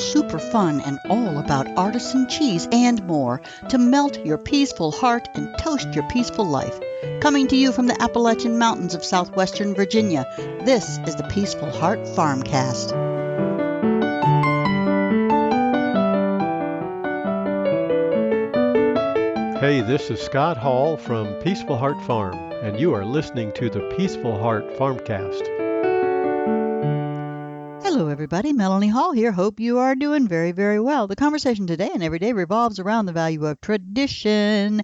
super fun, and all about artisan cheese and more to melt your peaceful heart and toast your peaceful life. Coming to you from the Appalachian Mountains of southwestern Virginia, this is the Peaceful Heart FarmCast. Hey, this is Scott Hall from Peaceful Heart Farm, and you are listening to the Peaceful Heart FarmCast. Hello, everybody. Melanie Hall here. Hope you are doing very, very well. The conversation today and every day revolves around the value of tradition,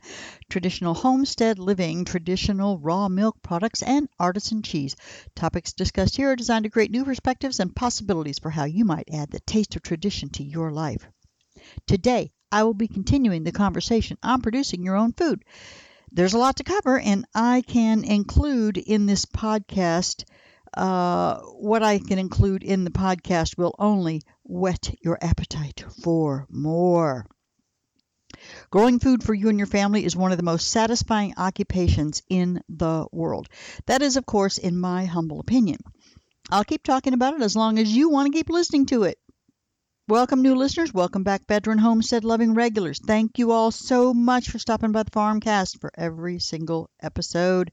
traditional homestead living, traditional raw milk products, and artisan cheese. Topics discussed here are designed to create new perspectives and possibilities for how you might add the taste of tradition to your life. Today, I will be continuing the conversation on producing your own food. There's a lot to cover, and I can include in this podcast what I can include in the podcast will only whet your appetite for more. Growing food for you and your family is one of the most satisfying occupations in the world. That is, of course, in my humble opinion. I'll keep talking about it as long as you want to keep listening to it. Welcome, new listeners. Welcome back, veteran homestead-loving regulars. Thank you all so much for stopping by the FarmCast for every single episode.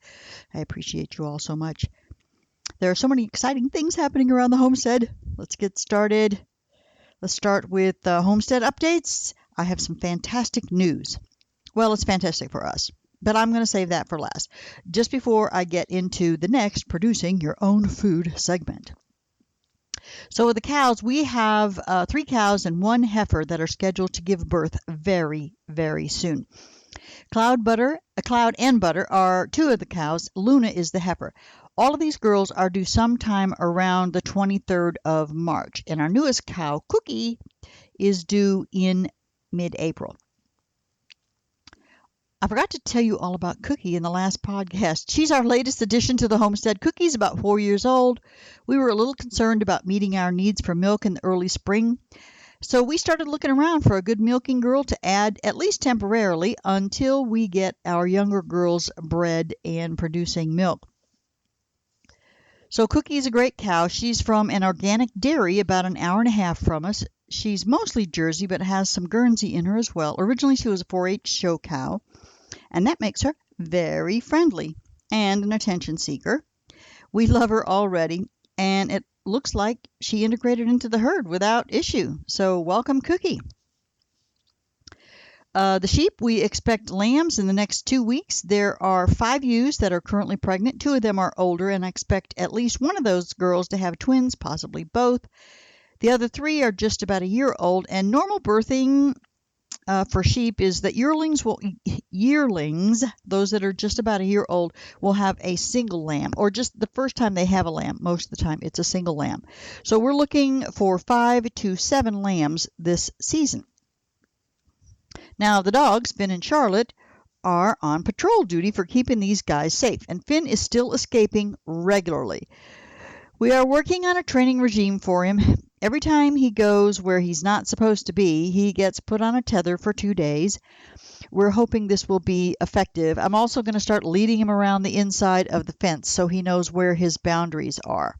I appreciate you all so much. There are so many exciting things happening around the homestead. Let's get started. Let's start with Homestead Updates. I have some fantastic news. Well, it's fantastic for us, but I'm going to save that for last, just before I get into the next Producing Your Own Food segment. So with the cows, we have 3 cows and 1 heifer that are scheduled to give birth very, very soon. Cloud and Butter are 2 of the cows. Luna is the heifer. All of these girls are due sometime around the 23rd of March, and our newest cow, Cookie, is due in mid-April. I forgot to tell you all about Cookie in the last podcast. She's our latest addition to the homestead. Cookie's about 4 years old. We were a little concerned about meeting our needs for milk in the early spring, so we started looking around for a good milking girl to add, at least temporarily, until we get our younger girls bred and producing milk. So Cookie's a great cow. She's from an organic dairy about an hour and a half from us. She's mostly Jersey, but has some Guernsey in her as well. Originally, she was a 4-H show cow, and that makes her very friendly and an attention seeker. We love her already, and it looks like she integrated into the herd without issue. So welcome, Cookie. The sheep, we expect lambs in the next 2 weeks. There are 5 ewes that are currently pregnant. 2 of them are older, and I expect at least one of those girls to have twins, possibly both. The other 3 are just about a year old, and normal birthing for sheep is that yearlings, those that are just about a year old, will have a single lamb, or just the first time they have a lamb. Most of the time, it's a single lamb. So we're looking for 5 to 7 lambs this season. Now, the dogs, Finn and Charlotte, are on patrol duty for keeping these guys safe, and Finn is still escaping regularly. We are working on a training regime for him. Every time he goes where he's not supposed to be, he gets put on a tether for 2 days. We're hoping this will be effective. I'm also going to start leading him around the inside of the fence so he knows where his boundaries are.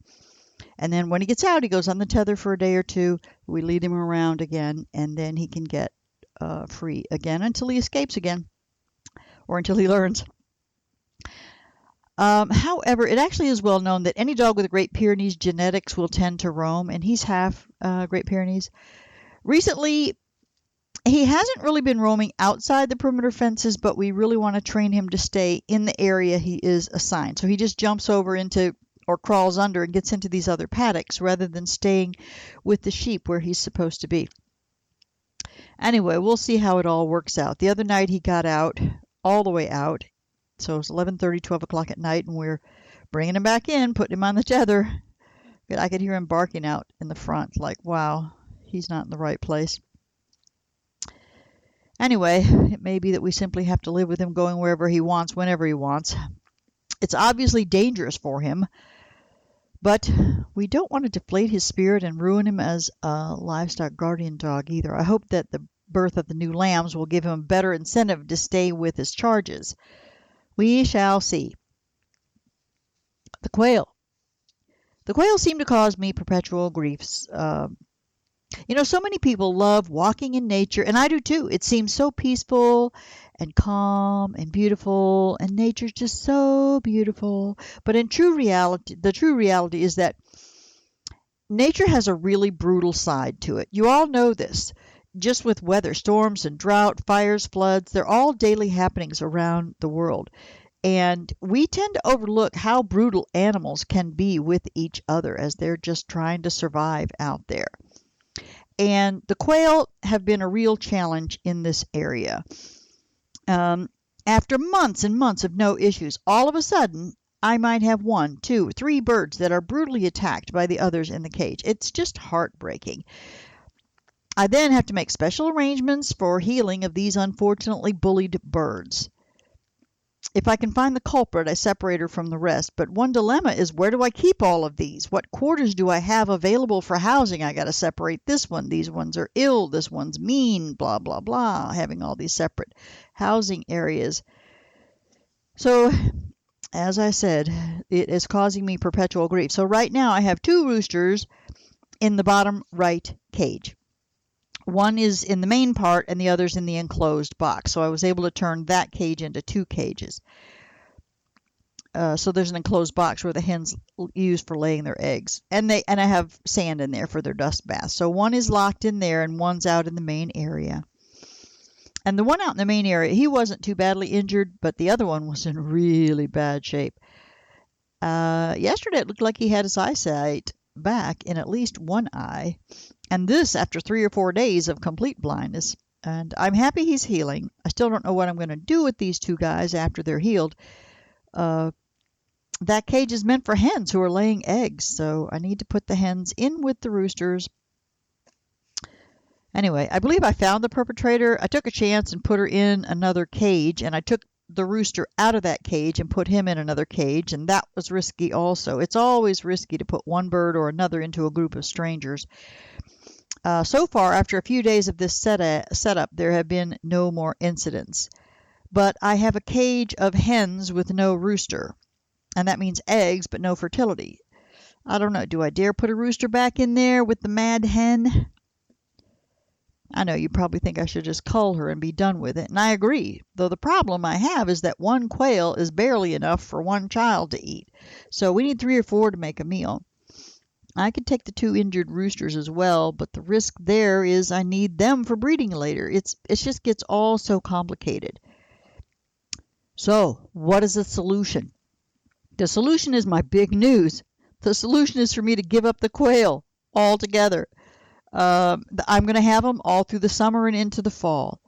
And then when he gets out, he goes on the tether for a day or 2. We lead him around again, and then he can get free again until he escapes again, or until he learns. However, it actually is well known that any dog with Great Pyrenees genetics will tend to roam, and he's half Great Pyrenees. Recently, he hasn't really been roaming outside the perimeter fences, but we really want to train him to stay in the area he is assigned. So he just jumps over into or crawls under and gets into these other paddocks rather than staying with the sheep where he's supposed to be. Anyway, we'll see how it all works out. The other night he got out, all the way out. So it's 11:30, 12 o'clock at night, and we're bringing him back in, putting him on the tether. I could hear him barking out in the front, like, wow, he's not in the right place. Anyway, it may be that we simply have to live with him going wherever he wants, whenever he wants. It's obviously dangerous for him, but we don't want to deflate his spirit and ruin him as a livestock guardian dog either. I hope that the birth of the new lambs will give him a better incentive to stay with his charges. We shall see. The quail. The quail seem to cause me perpetual griefs. So many people love walking in nature, and I do too. It seems so peaceful and calm and beautiful, and nature's just so beautiful. But in true reality, the true reality is that nature has a really brutal side to it. You all know this. Just with weather, storms and drought, fires, floods, they're all daily happenings around the world. And we tend to overlook how brutal animals can be with each other as they're just trying to survive out there. And the quail have been a real challenge in this area. After months and months of no issues, all of a sudden, I might have 1, 2, 3 birds that are brutally attacked by the others in the cage. It's just heartbreaking. I then have to make special arrangements for healing of these unfortunately bullied birds. If I can find the culprit, I separate her from the rest. But one dilemma is, where do I keep all of these? What quarters do I have available for housing? I got to separate this one. These ones are ill. This one's mean, blah, blah, blah, having all these separate housing areas. So, as I said, it is causing me perpetual grief. So right now I have 2 roosters in the bottom right cage. One is in the main part and the other's in the enclosed box. So I was able to turn that cage into 2 cages. So there's an enclosed box where the hens use for laying their eggs. And I have sand in there for their dust bath. So one is locked in there and one's out in the main area. And the one out in the main area, he wasn't too badly injured, but the other one was in really bad shape. Yesterday it looked like he had his eyesight back in at least one eye. And this after 3 or 4 days of complete blindness. And I'm happy he's healing. I still don't know what I'm going to do with these 2 guys after they're healed. That cage is meant for hens who are laying eggs, so I need to put the hens in with the roosters. Anyway, I believe I found the perpetrator. I took a chance and put her in another cage, and I took the rooster out of that cage and put him in another cage, and that was risky also. It's always risky to put one bird or another into a group of strangers. So far, after a few days of this setup, there have been no more incidents. But I have a cage of hens with no rooster, and that means eggs but no fertility. I don't know. Do I dare put a rooster back in there with the mad hen? I know you probably think I should just cull her and be done with it, and I agree, though the problem I have is that 1 quail is barely enough for 1 child to eat, so we need 3 or 4 to make a meal. I could take the 2 injured roosters as well, but the risk there is I need them for breeding later. It just gets all so complicated. So, what is the solution? The solution is my big news. The solution is for me to give up the quail altogether. I'm going to have them all through the summer and into the fall.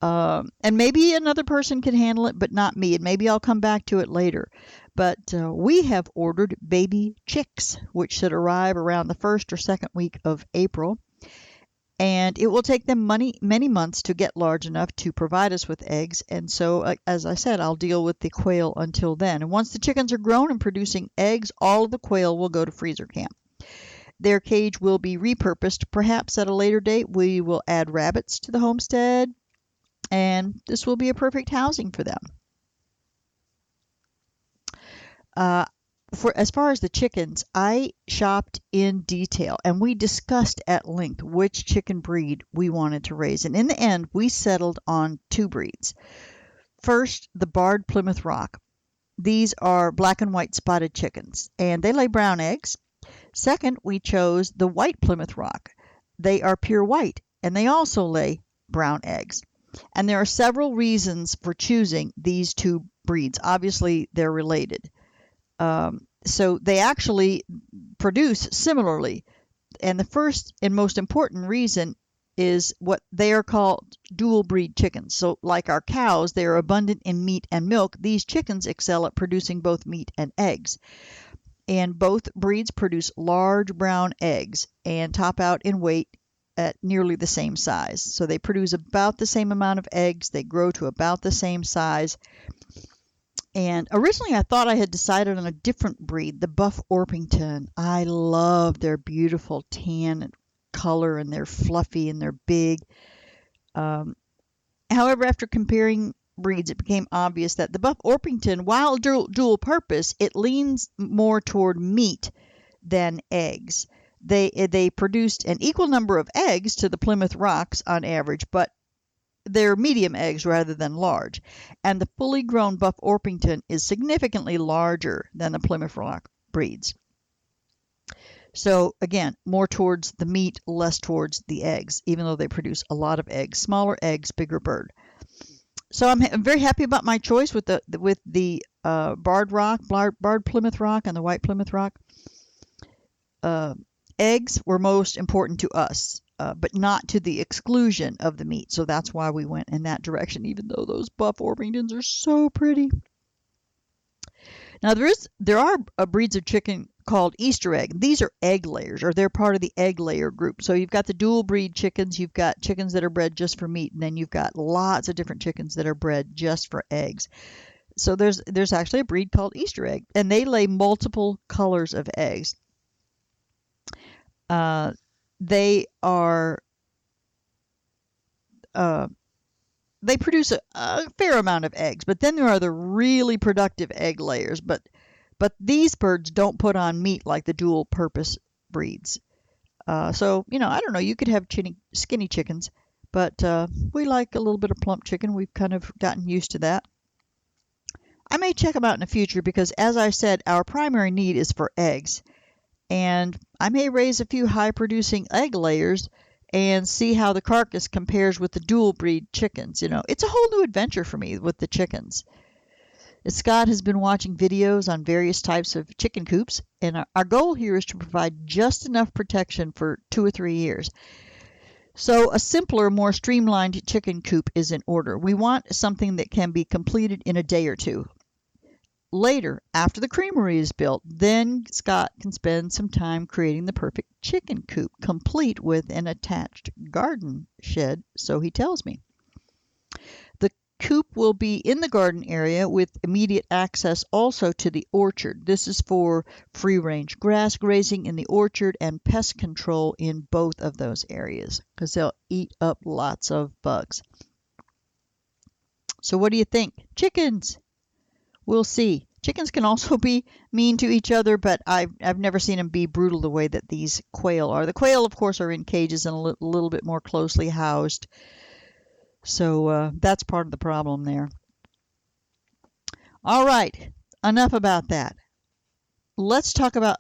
And maybe another person can handle it, but not me. And maybe I'll come back to it later. But we have ordered baby chicks, which should arrive around the 1st or 2nd week of April. And it will take them many months to get large enough to provide us with eggs. And so, as I said, I'll deal with the quail until then. And once the chickens are grown and producing eggs, all of the quail will go to freezer camp. Their cage will be repurposed. Perhaps at a later date, we will add rabbits to the homestead. And this will be a perfect housing for them. As far as the chickens, I shopped in detail and we discussed at length which chicken breed we wanted to raise. And in the end, we settled on 2 breeds. First, the barred Plymouth Rock. These are black and white spotted chickens, and they lay brown eggs. Second, we chose the white Plymouth Rock. They are pure white, and they also lay brown eggs. And there are several reasons for choosing these 2 breeds. Obviously, they're related. So they actually produce similarly. And the first and most important reason is what they are called dual breed chickens. So like our cows, they are abundant in meat and milk. These chickens excel at producing both meat and eggs. And both breeds produce large brown eggs and top out in weight at nearly the same size. So they produce about the same amount of eggs. They grow to about the same size. And originally I thought I had decided on a different breed, the Buff Orpington. I love their beautiful tan color, and they're fluffy and they're big. However, after comparing breeds, it became obvious that the Buff Orpington, while dual purpose, it leans more toward meat than eggs. They produced an equal number of eggs to the Plymouth Rocks on average, but they're medium eggs rather than large. And the fully grown Buff Orpington is significantly larger than the Plymouth Rock breeds. So again, more towards the meat, less towards the eggs, even though they produce a lot of eggs. Smaller eggs, bigger bird. So I'm very happy about my choice with the Barred Plymouth Rock and the White Plymouth Rock. Eggs were most important to us, but not to the exclusion of the meat. So that's why we went in that direction, even though those Buff Orpingtons are so pretty. Now there are breeds of chicken called Easter egg. These are egg layers, or they're part of the egg layer group. So you've got the dual breed chickens, you've got chickens that are bred just for meat, and then you've got lots of different chickens that are bred just for eggs. So there's actually a breed called Easter egg, and they lay multiple colors of eggs. They produce a fair amount of eggs, but then there are the really productive egg layers. But these birds don't put on meat like the dual purpose breeds. So, I don't know, you could have skinny chickens, but we like a little bit of plump chicken. We've kind of gotten used to that. I may check them out in the future because, as I said, our primary need is for eggs. And I may raise a few high-producing egg layers and see how the carcass compares with the dual breed chickens. It's a whole new adventure for me with the chickens. Scott has been watching videos on various types of chicken coops, and our goal here is to provide just enough protection for 2 or 3 years. So a simpler, more streamlined chicken coop is in order. We want something that can be completed in a day or two. Later, after the creamery is built, then Scott can spend some time creating the perfect chicken coop, complete with an attached garden shed, so he tells me. The coop will be in the garden area with immediate access also to the orchard. This is for free-range grass grazing in the orchard and pest control in both of those areas because they'll eat up lots of bugs. So what do you think? Chickens! We'll see. Chickens can also be mean to each other, but I've never seen them be brutal the way that these quail are. The quail, of course, are in cages and a little bit more closely housed. So that's part of the problem there. All right, enough about that. Let's talk about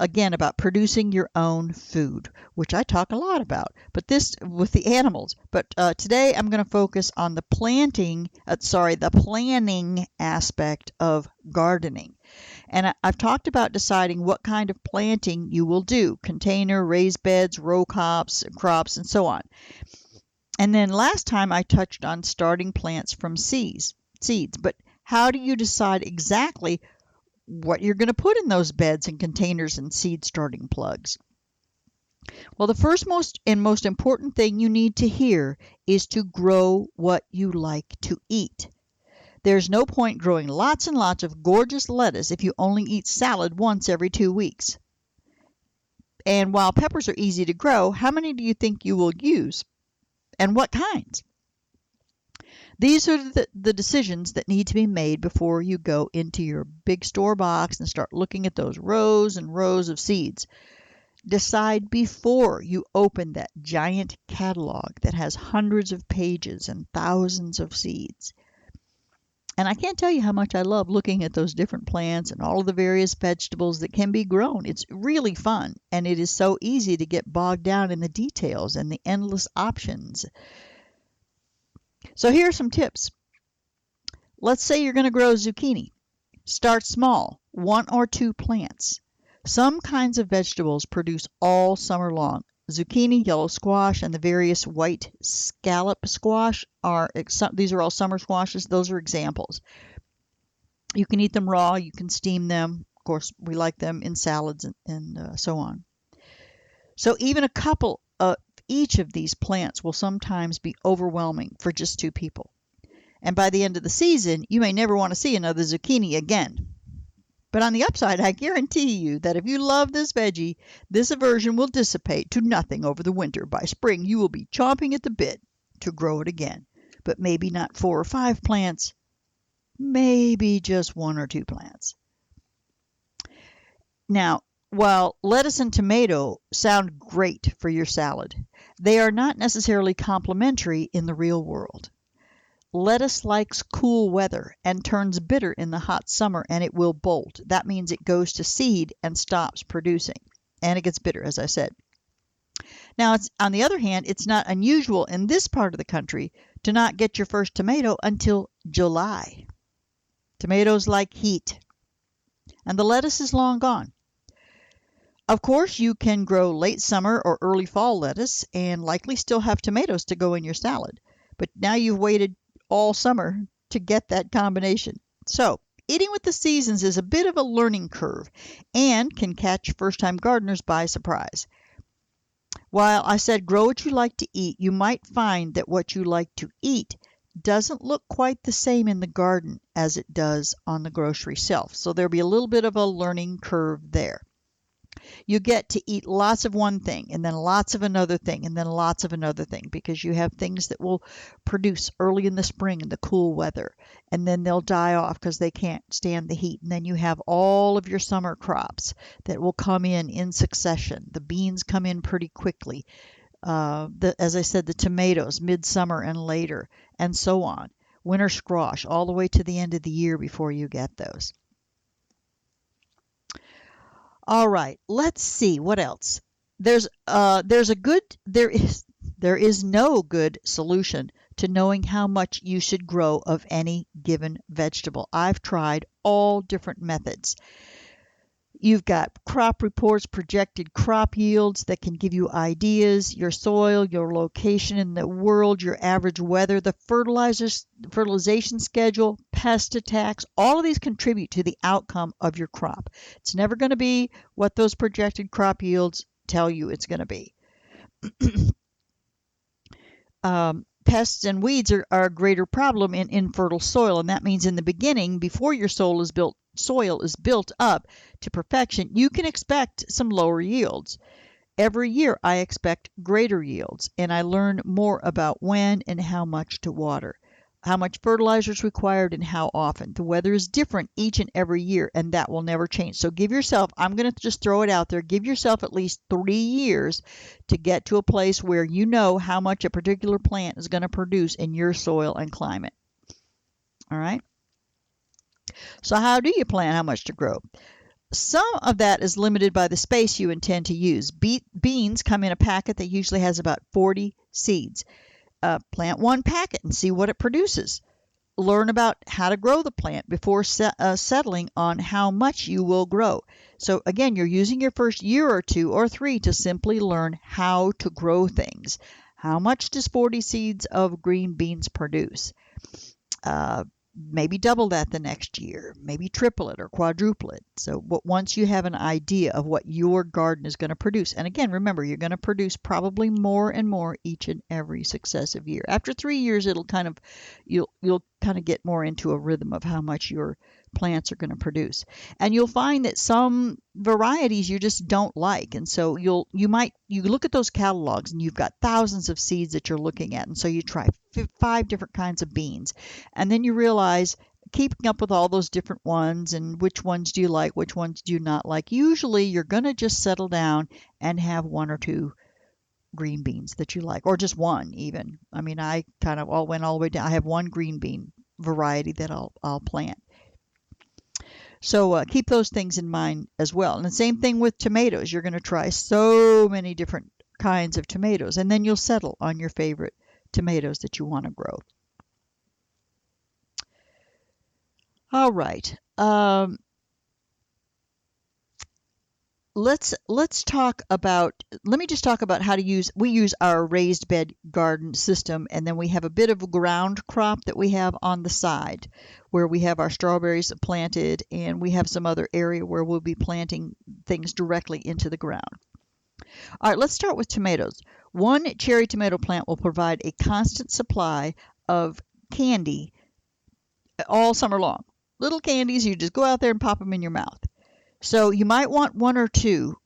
producing your own food, which I talk a lot about, but this with the animals. But today I'm going to focus on the planning aspect of gardening. And I've talked about deciding what kind of planting you will do: container, raised beds, row crops, and so on. And then last time I touched on starting plants from seeds. But how do you decide exactly what you're going to put in those beds and containers and seed starting plugs? Well, the first most important thing you need to hear is to grow what you like to eat. There's no point growing lots and lots of gorgeous lettuce if you only eat salad once every 2 weeks. And while peppers are easy to grow, how many do you think you will use? And what kinds? These are the decisions that need to be made before you go into your big store box and start looking at those rows and rows of seeds. Decide before you open that giant catalog that has hundreds of pages and thousands of seeds. And I can't tell you how much I love looking at those different plants and all of the various vegetables that can be grown. It's really fun, and it is so easy to get bogged down in the details and the endless options. So here are some tips. Let's say you're going to grow zucchini. Start small, 1 or 2 plants. Some kinds of vegetables produce all summer long. Zucchini, yellow squash, and the various white scallop squash these are all summer squashes. Those are examples. You can eat them raw. You can steam them. Of course, we like them in salads and so on. So even a couple of each of these plants will sometimes be overwhelming for just 2 people. And by the end of the season, you may never want to see another zucchini again. But on the upside, I guarantee you that if you love this veggie, this aversion will dissipate to nothing over the winter. By spring, you will be chomping at the bit to grow it again. But maybe not 4 or 5 plants, maybe just 1 or 2 plants. Now, While lettuce and tomato sound great for your salad, they are not necessarily complementary in the real world. Lettuce likes cool weather and turns bitter in the hot summer, and it will bolt. That means it goes to seed and stops producing, and it gets bitter, as I said. Now, on the other hand, it's not unusual in this part of the country to not get your first tomato until July. Tomatoes like heat, and the lettuce is long gone. Of course, you can grow late summer or early fall lettuce and likely still have tomatoes to go in your salad. But now you've waited all summer to get that combination. So, eating with the seasons is a bit of a learning curve and can catch first-time gardeners by surprise. While I said grow what you like to eat, you might find that what you like to eat doesn't look quite the same in the garden as it does on the grocery shelf. So there'll be a little bit of a learning curve there. You get to eat lots of one thing and then lots of another thing and then lots of another thing because you have things that will produce early in the spring in the cool weather, and then they'll die off because they can't stand the heat. And then you have all of your summer crops that will come in succession. The beans come in pretty quickly. As I said, the tomatoes midsummer and later, and so on. Winter squash all the way to the end of the year before you get those. All right, let's see what else. There is no good solution to knowing how much you should grow of any given vegetable. I've tried all different methods. You've got crop reports, projected crop yields that can give you ideas, your soil, your location in the world, your average weather, the fertilization schedule, pest attacks. All of these contribute to the outcome of your crop. It's never going to be what those projected crop yields tell you it's going to be. Pests and weeds are a greater problem in infertile soil, and that means in the beginning, before your soil is built up to perfection, you can expect some lower yields. Every year I expect greater yields, and I learn more about when and how much to water, how much fertilizer is required, and how often. The weather is different each and every year, and that will never change. So give yourself, I'm going to just throw it out there, give yourself at least 3 years to get to a place where you know how much a particular plant is going to produce in your soil and climate. All right? So how do you plan how much to grow? Some of that is limited by the space you intend to use. Beans come in a packet that usually has about 40 seeds. Plant one packet and see what it produces. Learn about how to grow the plant before settling on how much you will grow. So again, you're using your first year or 2 or 3 to simply learn how to grow things. How much does 40 seeds of green beans produce? Maybe double that the next year, maybe triple it or quadruple it. So once you have an idea of what your garden is going to produce, and again, remember, you're going to produce probably more and more each and every successive year. After 3 years, you'll kind of get more into a rhythm of how much your plants are going to produce. And you'll find that some varieties you just don't like. And so you look at those catalogs and you've got thousands of seeds that you're looking at. And so you try 5 different kinds of beans. And then you realize keeping up with all those different ones and which ones do you like, which ones do you not like. Usually you're going to just settle down and have 1 or 2 green beans that you like, or just one even. I mean, I kind of went all the way down. I have 1 green bean variety that I'll plant. So keep those things in mind as well. And the same thing with tomatoes. You're going to try so many different kinds of tomatoes, and then you'll settle on your favorite tomatoes that you want to grow. All right. Let me just talk about how to we use our raised bed garden system, and then we have a bit of a ground crop that we have on the side where we have our strawberries planted, and we have some other area where we'll be planting things directly into the ground. All right, let's start with tomatoes. 1 cherry tomato plant will provide a constant supply of candy all summer long. Little candies, you just go out there and pop them in your mouth. So you might want 1 or 2,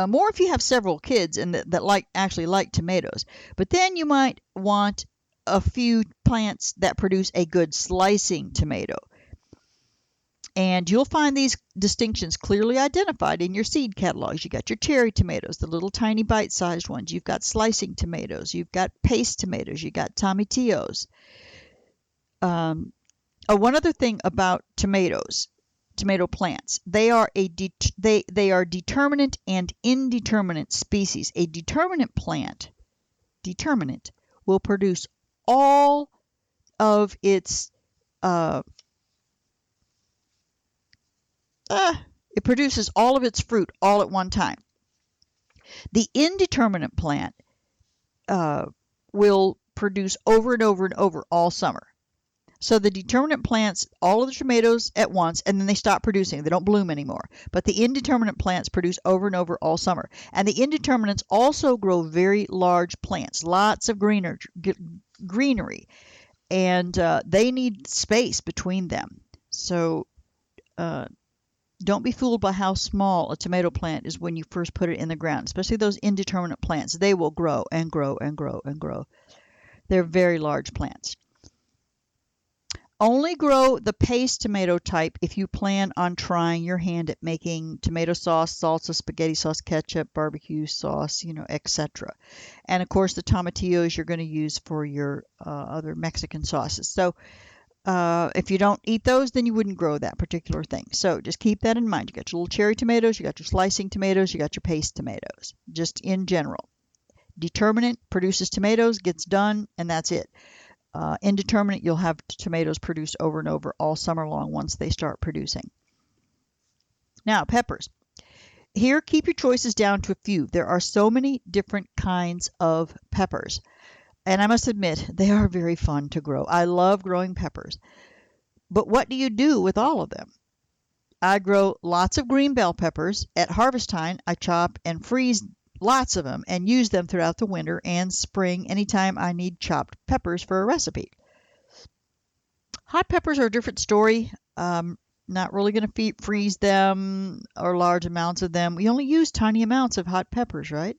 more if you have several kids and that actually like tomatoes. But then you might want a few plants that produce a good slicing tomato. And you'll find these distinctions clearly identified in your seed catalogs. You got your cherry tomatoes, the little tiny bite-sized ones. You've got slicing tomatoes. You've got paste tomatoes. You've got tomatillos. One other thing about tomatoes, tomato plants, they are determinate and indeterminate species. A determinate plant, will produce all of its it produces all of its fruit all at one time. The indeterminate plant will produce over and over and over all summer. So the determinate plants, all of the tomatoes at once, and then they stop producing. They don't bloom anymore. But the indeterminate plants produce over and over all summer. And the indeterminates also grow very large plants, lots of greenery. And they need space between them. So don't be fooled by how small a tomato plant is when you first put it in the ground, especially those indeterminate plants. They will grow and grow and grow and grow. They're very large plants. Only grow the paste tomato type if you plan on trying your hand at making tomato sauce, salsa, spaghetti sauce, ketchup, barbecue sauce, etc. And of course, the tomatillos you're going to use for your other Mexican sauces. So if you don't eat those, then you wouldn't grow that particular thing. So just keep that in mind. You got your little cherry tomatoes, you got your slicing tomatoes, you got your paste tomatoes, just in general. Determinate produces tomatoes, gets done, and that's it. Indeterminate, you'll have tomatoes produced over and over all summer long once they start producing. Now, peppers. Here, keep your choices down to a few. There are so many different kinds of peppers. And I must admit, they are very fun to grow. I love growing peppers. But what do you do with all of them? I grow lots of green bell peppers. At harvest time, I chop and freeze lots of them and use them throughout the winter and spring anytime I need chopped peppers for a recipe. Hot peppers are a different story. Not really going to freeze them or large amounts of them. We only use tiny amounts of hot peppers, right?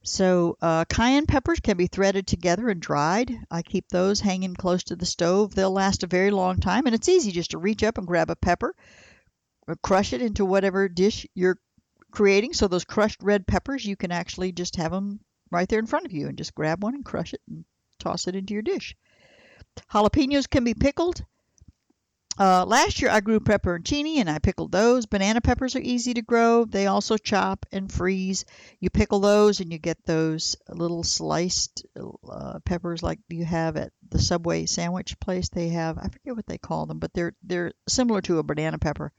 So cayenne peppers can be threaded together and dried. I keep those hanging close to the stove. They'll last a very long time, and it's easy just to reach up and grab a pepper or crush it into whatever dish you're creating. So those crushed red peppers, you can actually just have them right there in front of you and just grab one and crush it and toss it into your dish. Jalapenos can be pickled. Last year I grew pepperoncini and I pickled those. Banana peppers are easy to grow. They also chop and freeze. You pickle those and you get those little sliced peppers like you have at the Subway sandwich place. They have, I forget what they call them, but they're similar to a banana pepper,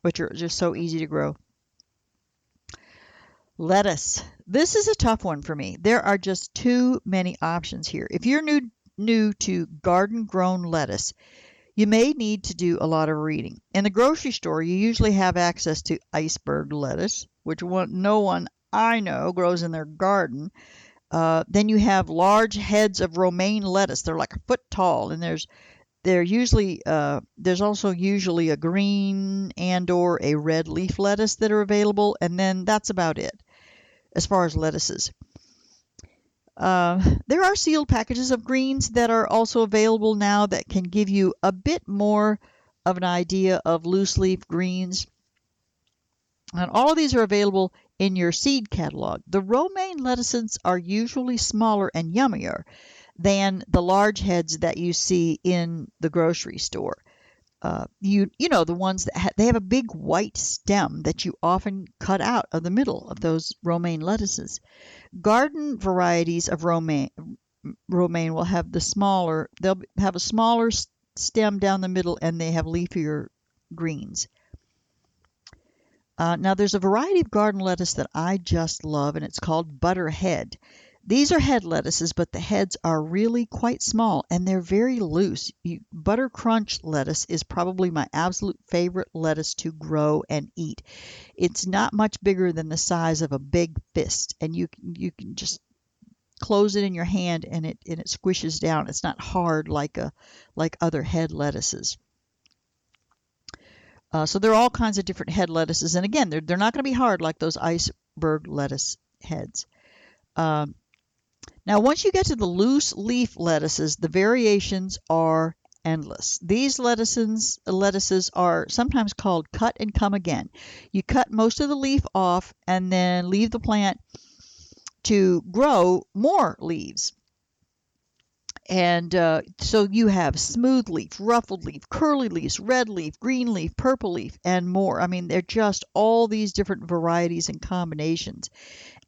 which are just so easy to grow. Lettuce. This is a tough one for me. There are just too many options here. If you're new to garden-grown lettuce, you may need to do a lot of reading. In the grocery store, you usually have access to iceberg lettuce, which no one I know grows in their garden. Then you have large heads of romaine lettuce. They're like a foot tall, and there's also usually a green and or a red leaf lettuce that are available, and then that's about it as far as lettuces. There are sealed packages of greens that are also available now that can give you a bit more of an idea of loose leaf greens. And all of these are available in your seed catalog. The romaine lettuces are usually smaller and yummier than the large heads that you see in the grocery store. You know, the ones that they have a big white stem that you often cut out of the middle of those romaine lettuces. Garden varieties of romaine will have they'll have a smaller stem down the middle, and they have leafier greens. Now there's a variety of garden lettuce that I just love, and it's called butterhead. These are head lettuces, but the heads are really quite small and they're very loose. Butter crunch lettuce is probably my absolute favorite lettuce to grow and eat. It's not much bigger than the size of a big fist, and you can just close it in your hand and it squishes down. It's not hard like other head lettuces. So there are all kinds of different head lettuces, and again, they're not going to be hard like those iceberg lettuce heads. Now, once you get to the loose leaf lettuces, the variations are endless. These lettuces are sometimes called cut and come again. You cut most of the leaf off and then leave the plant to grow more leaves. And so you have smooth leaf, ruffled leaf, curly leaves, red leaf, green leaf, purple leaf, and more. I mean, they're just all these different varieties and combinations.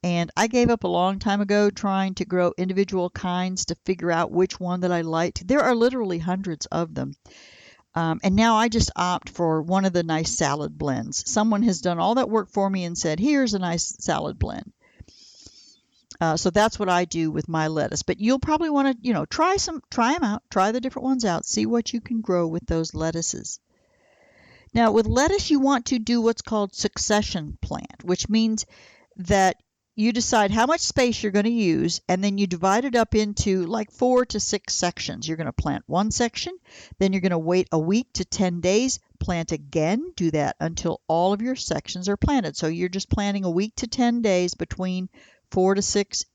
And I gave up a long time ago trying to grow individual kinds to figure out which one that I liked. There are literally hundreds of them. And now I just opt for one of the nice salad blends. Someone has done all that work for me and said, here's a nice salad blend. So that's what I do with my lettuce. But you'll probably want to, try them out, try the different ones out, see what you can grow with those lettuces. Now, with lettuce, you want to do what's called succession plant, which means that you decide how much space you're going to use, and then you divide it up into like 4 to 6 sections. You're going to plant one section, then you're going to wait a week to 10 days, plant again, do that until all of your sections are planted. So you're just planting a week to 10 days between 4 to 6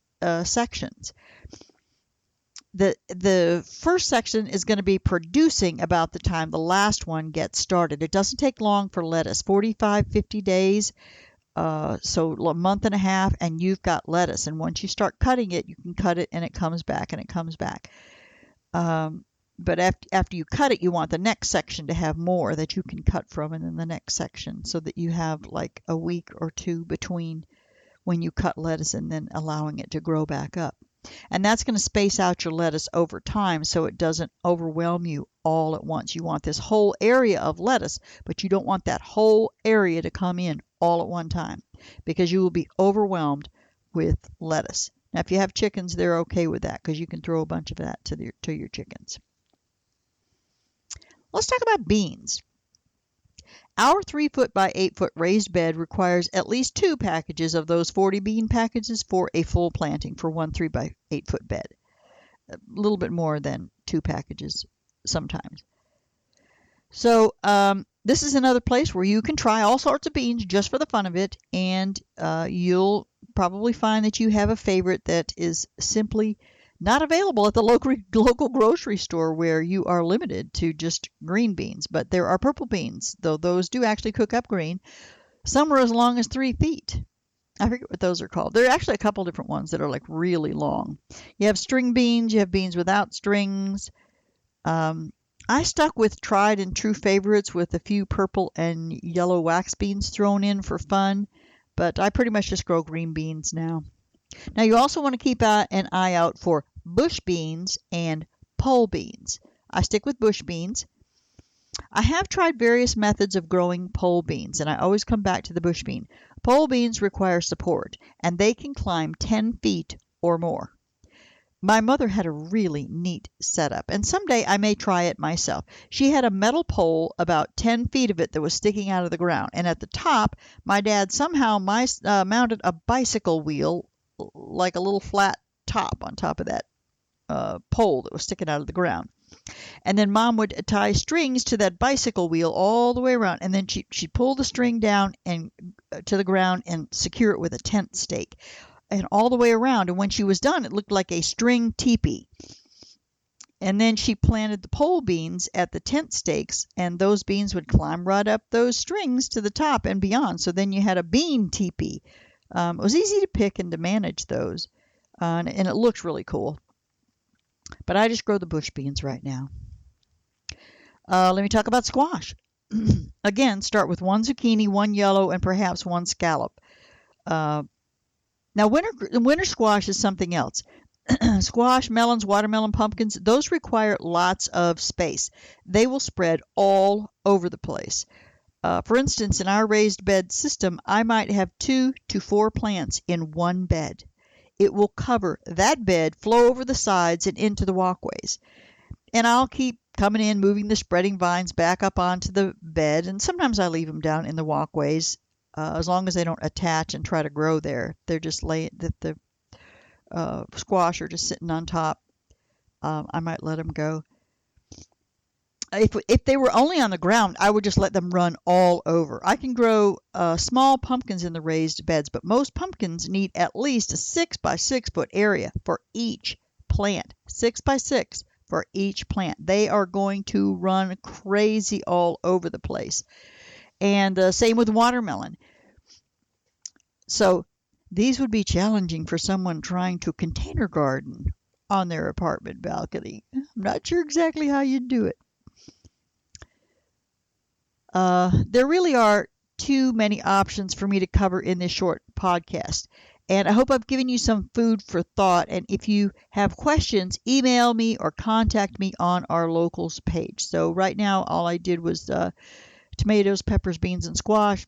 sections. The first section is going to be producing about the time the last one gets started. It doesn't take long for lettuce, 45, 50 days, so a month and a half, and you've got lettuce. And once you start cutting it, you can cut it and it comes back and it comes back. But after you cut it, you want the next section to have more that you can cut from, and then the next section, so that you have like a week or two between when you cut lettuce and then allowing it to grow back up. And that's going to space out your lettuce over time so it doesn't overwhelm you all at once. You want this whole area of lettuce, but you don't want that whole area to come in all at one time, because you will be overwhelmed with lettuce. Now, if you have chickens, they're okay with that, because you can throw a bunch of that to your chickens. Let's talk about beans. Our 3-foot by 8-foot raised bed requires at least 2 packages of those 40 bean packages for a full planting for one 3 by 8-foot bed. A little bit more than 2 packages sometimes. So this is another place where you can try all sorts of beans just for the fun of it, and you'll probably find that you have a favorite that is simply not available at the local grocery store, where you are limited to just green beans. But there are purple beans, though those do actually cook up green. Some are as long as 3 feet. I forget what those are called. There are actually a couple different ones that are like really long. You have string beans, you have beans without strings. I stuck with tried and true favorites with a few purple and yellow wax beans thrown in for fun, but I pretty much just grow green beans now. Now, you also want to keep an eye out for bush beans and pole beans. I stick with bush beans. I have tried various methods of growing pole beans, and I always come back to the bush bean. Pole beans require support, and they can climb 10 feet or more. My mother had a really neat setup, and someday I may try it myself. She had a metal pole, about 10 feet of it, that was sticking out of the ground, and at the top, my dad somehow mounted a bicycle wheel, like a little flat top on top of that pole that was sticking out of the ground. And then Mom would tie strings to that bicycle wheel all the way around, and then she'd pull the string down and to the ground and secure it with a tent stake, and all the way around. And when she was done, it looked like a string teepee. And then she planted the pole beans at the tent stakes, and those beans would climb right up those strings to the top and beyond. So then you had a bean teepee. It was easy to pick and to manage those, and it looks really cool. But I just grow the bush beans right now. Let me talk about squash. Again, start with 1 zucchini, 1 yellow, and perhaps 1 scallop. Now, winter squash is something else. Squash, melons, watermelon, pumpkins, those require lots of space. They will spread all over the place. For instance, in our raised bed system, I might have 2 to 4 plants in one bed. It will cover that bed, flow over the sides and into the walkways. And I'll keep coming in, moving the spreading vines back up onto the bed, and sometimes I leave them down in the walkways, as long as they don't attach and try to grow there. They're just the squash are just sitting on top. I might let them go. If they were only on the ground, I would just let them run all over. I can grow small pumpkins in the raised beds, but most pumpkins need at least a 6 by 6 foot area for each plant. 6 by 6 for each plant. They are going to run crazy all over the place. And same with watermelon. So these would be challenging for someone trying to container garden on their apartment balcony. I'm not sure exactly how you'd do it. There really are too many options for me to cover in this short podcast. And I hope I've given you some food for thought. And if you have questions, email me or contact me on our locals page. So right now, all I did was tomatoes, peppers, beans, and squash.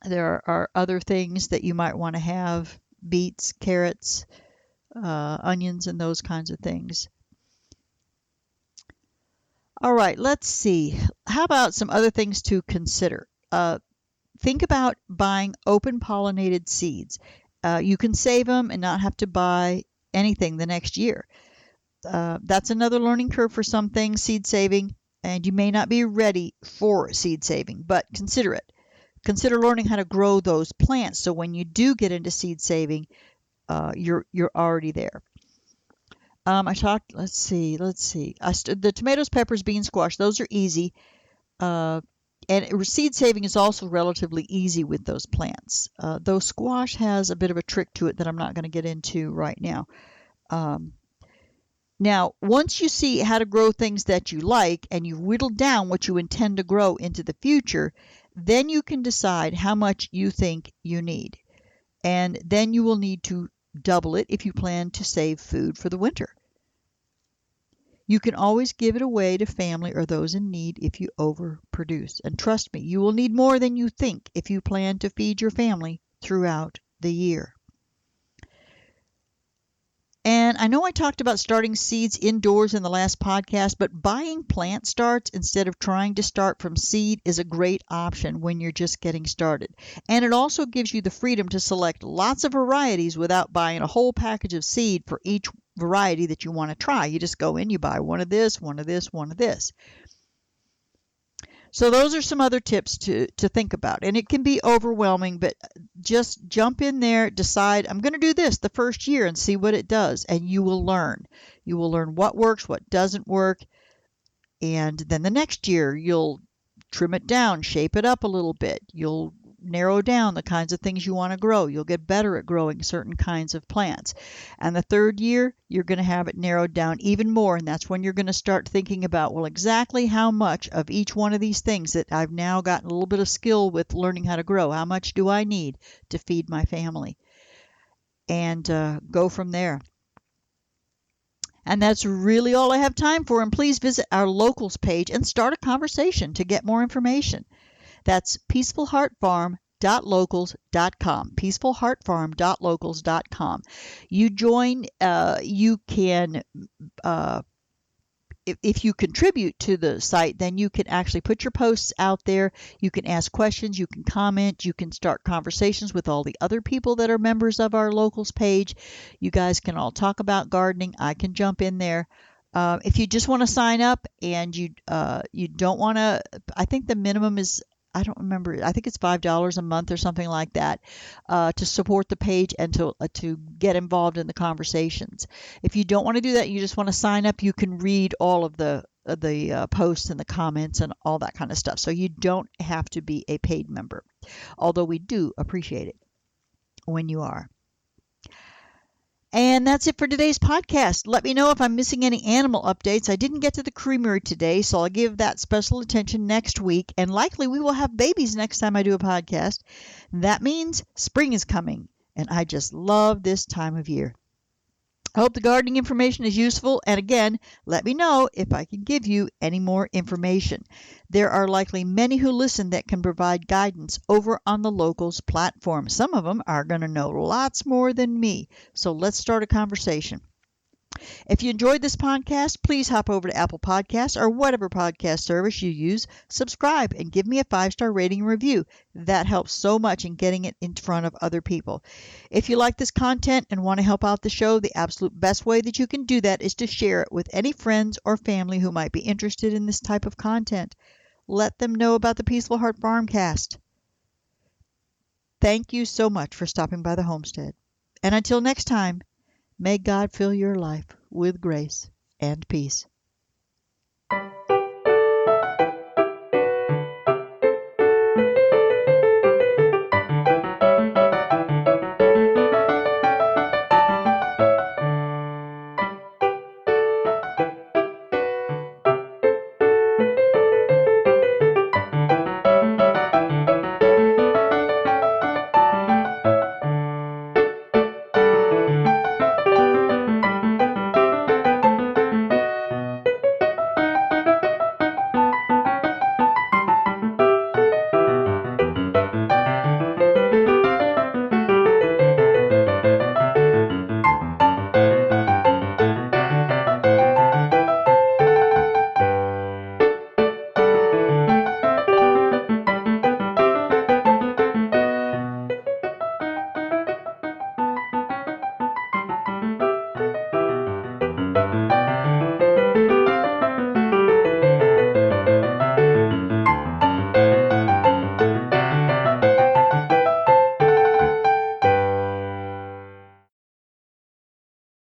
There are other things that you might want to have, beets, carrots, onions, and those kinds of things. All right, let's see. How about some other things to consider? Think about buying open pollinated seeds. You can save them and not have to buy anything the next year. That's another learning curve for some things, seed saving, and you may not be ready for seed saving, but consider it. Consider learning how to grow those plants so when you do get into seed saving, you're already there. Let's see. The tomatoes, peppers, beans, squash, those are easy. And seed saving is also relatively easy with those plants. Though squash has a bit of a trick to it that I'm not going to get into right now. Now, once you see how to grow things that you like and you've whittled down what you intend to grow into the future, then you can decide how much you think you need. And then you will need to double it if you plan to save food for the winter. You can always give it away to family or those in need if you overproduce. And trust me, you will need more than you think if you plan to feed your family throughout the year. And I know I talked about starting seeds indoors in the last podcast, but buying plant starts instead of trying to start from seed is a great option when you're just getting started. And it also gives you the freedom to select lots of varieties without buying a whole package of seed for each variety that you want to try. You just go in, you buy one of this, one of this, one of this. So those are some other tips to think about. And it can be overwhelming, but just jump in there, decide, I'm going to do this the first year and see what it does. And you will learn. You will learn what works, what doesn't work. And then the next year, you'll trim it down, shape it up a little bit. You'll narrow down the kinds of things you want to grow. You'll get better at growing certain kinds of plants. And the third year, you're going to have it narrowed down even more. And that's when you're going to start thinking about, well, exactly how much of each one of these things that I've now gotten a little bit of skill with learning how to grow, how much do I need to feed my family? And go from there. And that's really all I have time for. And please visit our locals page and start a conversation to get more information. That's peacefulheartfarm.locals.com, peacefulheartfarm.locals.com. You join, you can, if you contribute to the site, then you can actually put your posts out there. You can ask questions, you can comment, you can start conversations with all the other people that are members of our locals page. You guys can all talk about gardening. I can jump in there. If you just want to sign up and you don't want to, I think the minimum is, I don't remember. I think it's $5 a month or something like that to support the page and to get involved in the conversations. If you don't want to do that, you just want to sign up, you can read all of the posts and the comments and all that kind of stuff. So you don't have to be a paid member, although we do appreciate it when you are. And that's it for today's podcast. Let me know if I'm missing any animal updates. I didn't get to the creamery today, so I'll give that special attention next week. And likely we will have babies next time I do a podcast. That means spring is coming, and I just love this time of year. I hope the gardening information is useful, and again, let me know if I can give you any more information. There are likely many who listen that can provide guidance over on the locals platform. Some of them are going to know lots more than me, so let's start a conversation. If you enjoyed this podcast, please hop over to Apple Podcasts or whatever podcast service you use, subscribe, and give me a 5-star rating and review. That helps so much in getting it in front of other people. If you like this content and want to help out the show, the absolute best way that you can do that is to share it with any friends or family who might be interested in this type of content. Let them know about the Peaceful Heart FarmCast. Thank you so much for stopping by the homestead. And until next time, may God fill your life with grace and peace.